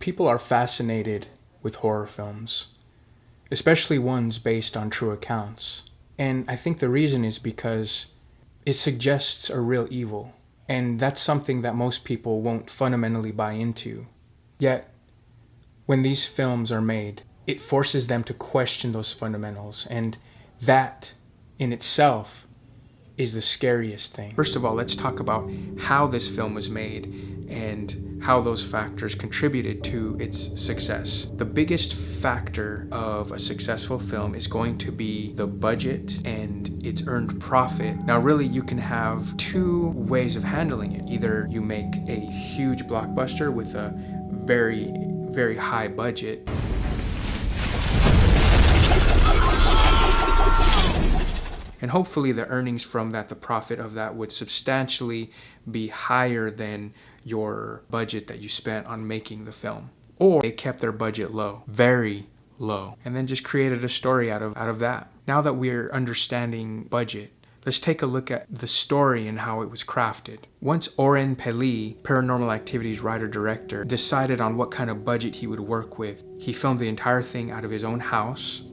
People are fascinated with horror films, especially ones based on true accounts. And I think the reason is because it suggests a real evil. And that's something that most people won't fundamentally buy into. Yet, when these films are made, it forces them to question those fundamentals. And that, in itself, is the scariest thing. First of all, let's talk about how this film was made and how those factors contributed to its success. The biggest factor of a successful film is going to be the budget and its earned profit. Now, really, you can have two ways of handling it. Either you make a huge blockbuster with a very, very high budget, and hopefully the earnings from that, the profit of that, would substantially be higher than your budget that you spent on making the film. Or they kept their budget low, very low, and then just created a story out of that. Now that we're understanding budget, let's take a look at the story and how it was crafted. Once Oren Peli, Paranormal Activity's writer-director, decided on what kind of budget he would work with, he filmed the entire thing out of his own house.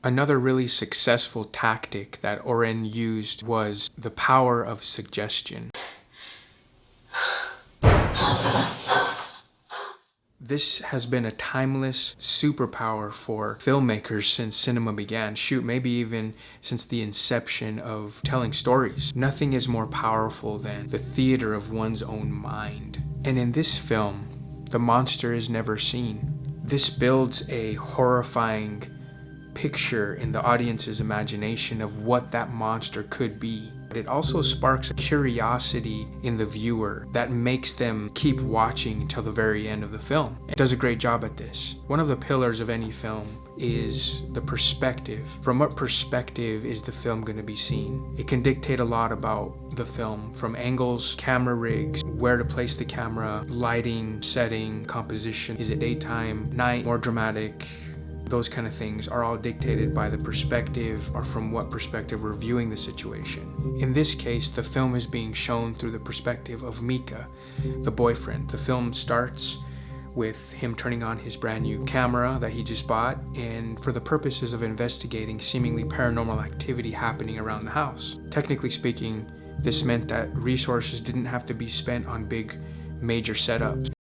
Another really successful tactic that Oren used was the power of suggestion. This has been a timeless superpower for filmmakers since cinema began. Shoot, maybe even since the inception of telling stories. Nothing is more powerful than the theater of one's own mind. And in this film, the monster is never seen. This builds a horrifying picture in the audience's imagination of what that monster could be. But it also sparks a curiosity in the viewer that makes them keep watching until the very end of the film. It does a great job at this. One of the pillars of any film is the perspective. From what perspective is the film going to be seen? It can dictate a lot about the film, from angles, camera rigs, where to place the camera, lighting, setting, composition. Is it daytime, night, more dramatic? Those kind of things are all dictated by the perspective, or from what perspective we're viewing the situation. In this case, the film is being shown through the perspective of Mika, the boyfriend. The film starts with him turning on his brand new camera that he just bought, and for the purposes of investigating seemingly paranormal activity happening around the house. Technically speaking, this meant that resources didn't have to be spent on big, major setups.